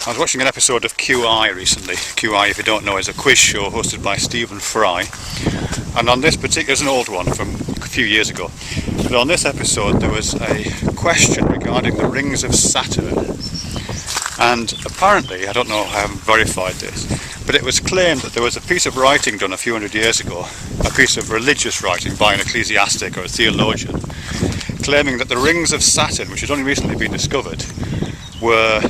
I was watching an episode of QI recently. QI, if you don't know, is a quiz show hosted by Stephen Fry. And on this particular, it's an old one from a few years ago. But on this episode there was a question regarding the rings of Saturn. And apparently, I don't know, I haven't verified this, but it was claimed that there was a piece of writing done a few hundred years ago, a piece of religious writing by an ecclesiastic or a theologian, claiming that the rings of Saturn, which had only recently been discovered, was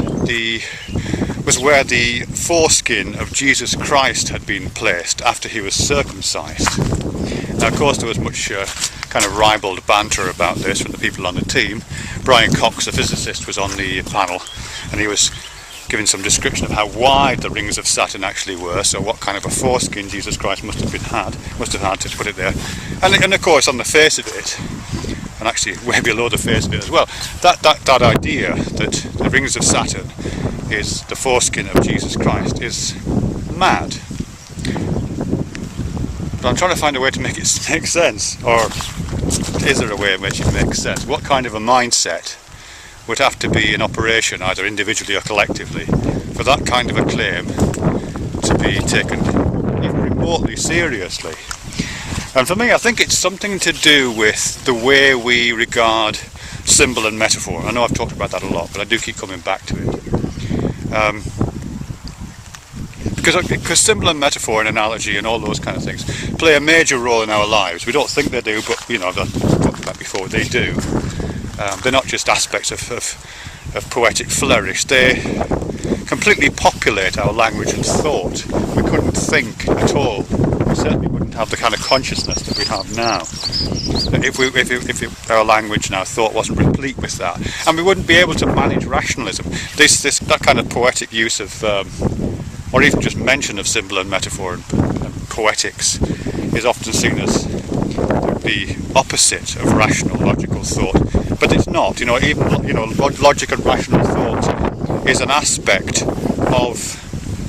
where the foreskin of Jesus Christ had been placed after he was circumcised. Now, of course, there was much kind of ribald banter about this from the people on the team. Brian Cox, a physicist, was on the panel, and he was giving some description of how wide the rings of Saturn actually were, so what kind of a foreskin Jesus Christ must have had to put it there. And of course, on the face of it, and actually way below the face of it as well, that idea that the rings of Saturn is the foreskin of Jesus Christ is mad. But I'm trying to find a way to make it make sense, or is there a way in which it makes sense? What kind of a mindset would have to be in operation, either individually or collectively, for that kind of a claim to be taken even remotely seriously? And for me, I think it's something to do with the way we regard symbol and metaphor. I know I've talked about that a lot, but I do keep coming back to it. Because symbol and metaphor and analogy and all those kind of things play a major role in our lives. We don't think they do, but you know, I've talked about before, they do. They're not just aspects of poetic flourish, they completely populate our language and thought. We couldn't think at all. We certainly wouldn't have the kind of consciousness that we have now if our language and our thought wasn't replete with that. And we wouldn't be able to manage rationalism. That kind of poetic use of, or even just mention of symbol and metaphor and poetics is often seen as the opposite of rational, logical thought. But it's not. You know, even logic and rational thought is an aspect of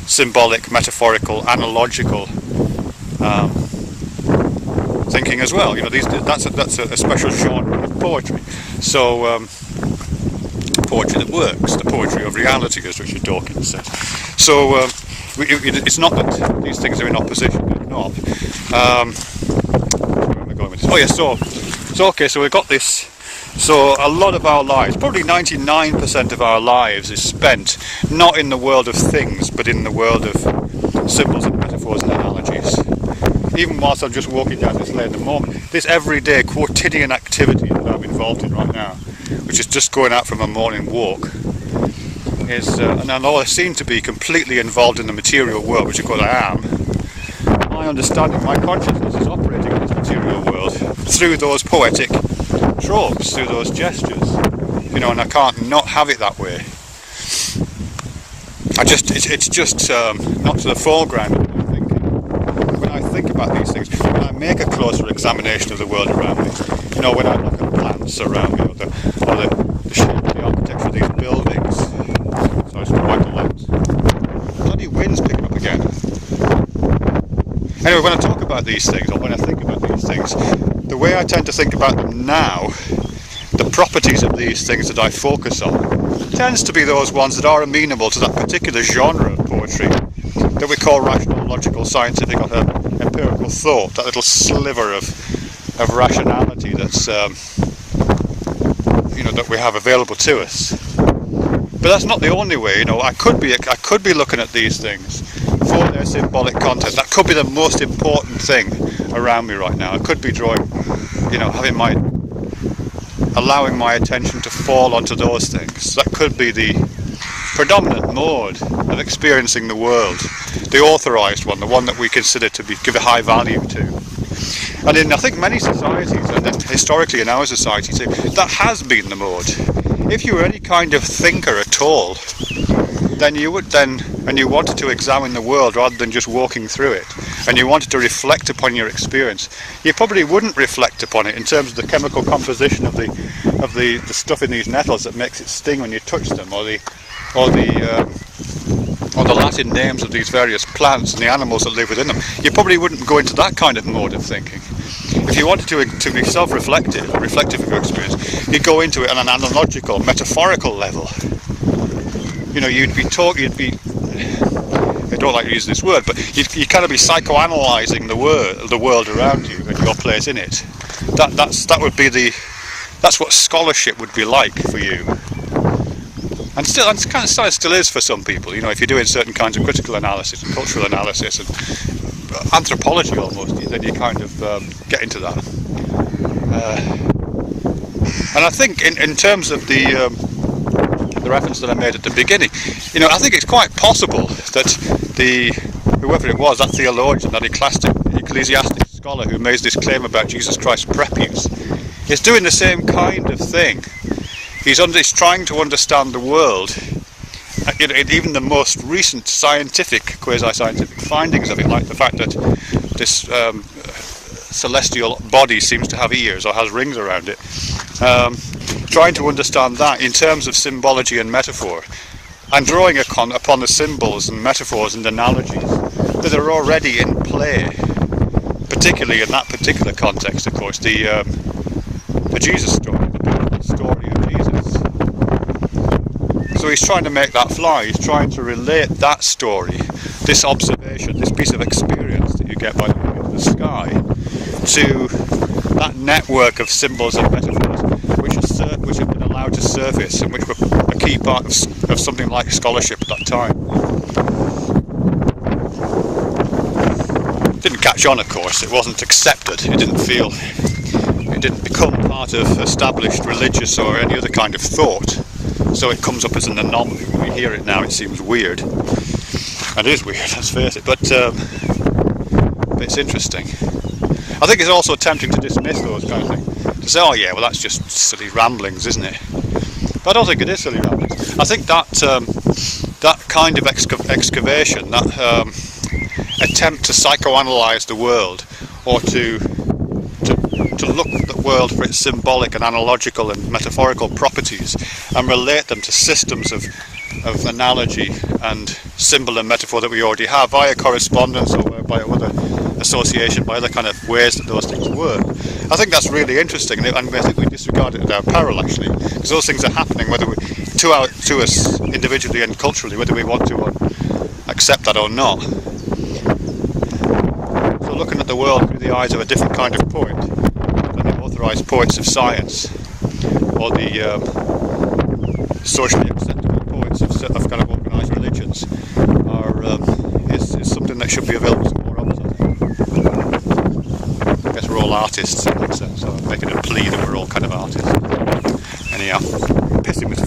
symbolic, metaphorical, analogical thinking as well. You know, that's a special genre of poetry. So poetry that works, the poetry of reality, as Richard Dawkins said. So it's not that these things are in opposition. They're not. Where am I going with this? Oh yeah. So okay. So we've got this. So a lot of our lives, probably 99% of our lives, is spent not in the world of things, but in the world of symbols and metaphors and analogies. Even whilst I'm just walking down this lane at the moment, this everyday quotidian activity that I'm involved in right now, which is just going out from a morning walk, is, and although I seem to be completely involved in the material world, which of course I am, my understanding, my consciousness is operating in this material world through those poetic tropes, through those gestures, you know, and I can't not have it that way. It's just not to the foreground of my thinking. When I think about these things, when I make a closer examination of the world around me, you know, when I look at plants around me, or the shape of the architecture of these buildings. So I just wipe the lens. Bloody wind's picking up again. Anyway, when I talk about these things, or when I think about these things, the way I tend to think about them now, the properties of these things that I focus on, tends to be those ones that are amenable to that particular genre of poetry that we call rational, logical, scientific, or empirical thought, that little sliver of rationality that's that we have available to us. But that's not the only way. You know, I could be looking at these things for their symbolic content. That could be the most important thing around me right now. I could be drawing, allowing my attention to fall onto those things. That could be the predominant mode of experiencing the world, the authorized one, the one that we consider to give a high value to. And in, I think, many societies, and historically in our society too, that has been the mode. If you were any kind of thinker at all, and you wanted to examine the world rather than just walking through it, and you wanted to reflect upon your experience, you probably wouldn't reflect upon it in terms of the chemical composition of the stuff in these nettles that makes it sting when you touch them, or the Latin names of these various plants and the animals that live within them. You probably wouldn't go into that kind of mode of thinking. If you wanted to be self-reflective, or reflective of your experience, you'd go into it on an analogical, metaphorical level. you'd be I don't like to use this word, but you kind of be psychoanalyzing the world around you and your place in it. That's what scholarship would be like for you, and kind of still is for some people. If you're doing certain kinds of critical analysis and cultural analysis and anthropology almost, then you kind of get into that. And I think in terms of the reference that I made at the beginning, I think it's quite possible that whoever it was, that theologian, that ecclesiastic scholar who made this claim about Jesus Christ Praeputio, is doing the same kind of thing. He's trying to understand the world, even the most recent quasi-scientific findings of it, like the fact that this celestial body seems to have ears or has rings around it. Trying to understand that in terms of symbology and metaphor, and drawing upon the symbols and metaphors and analogies that are already in play, particularly in that particular context, of course, the Jesus story, the story of Jesus. So he's trying to make that fly. He's trying to relate that story, this observation, this piece of experience that you get by looking into the sky, to that network of symbols and metaphors which have been allowed to surface and which were a key part of something like scholarship at that time. It didn't catch on, of course. It wasn't accepted. It didn't become part of established religious or any other kind of thought. So it comes up as an anomaly. When we hear it now, it seems weird. And it is weird, let's face it. But it's interesting. I think it's also tempting to dismiss those kind of things. To say, oh yeah, well that's just silly ramblings, isn't it? But I don't think it is silly ramblings. I think that kind of excavation, that attempt to psychoanalyze the world, or to look at the world for its symbolic and analogical and metaphorical properties and relate them to systems of analogy and symbol and metaphor that we already have via correspondence or by other association, by other kind of ways that those things work. I think that's really interesting, and I think we disregard it at our peril, actually, because those things are happening to us individually and culturally, whether we want to accept that or not. So looking at the world through the eyes of a different kind of poet than the authorised poets of science, or the socially acceptable poets of kind of organised religions, is something that should be available to more of us, I think. I guess we're all artists in that sense, so I'm making a plea that we're all kind of artists. Anyhow, pissing with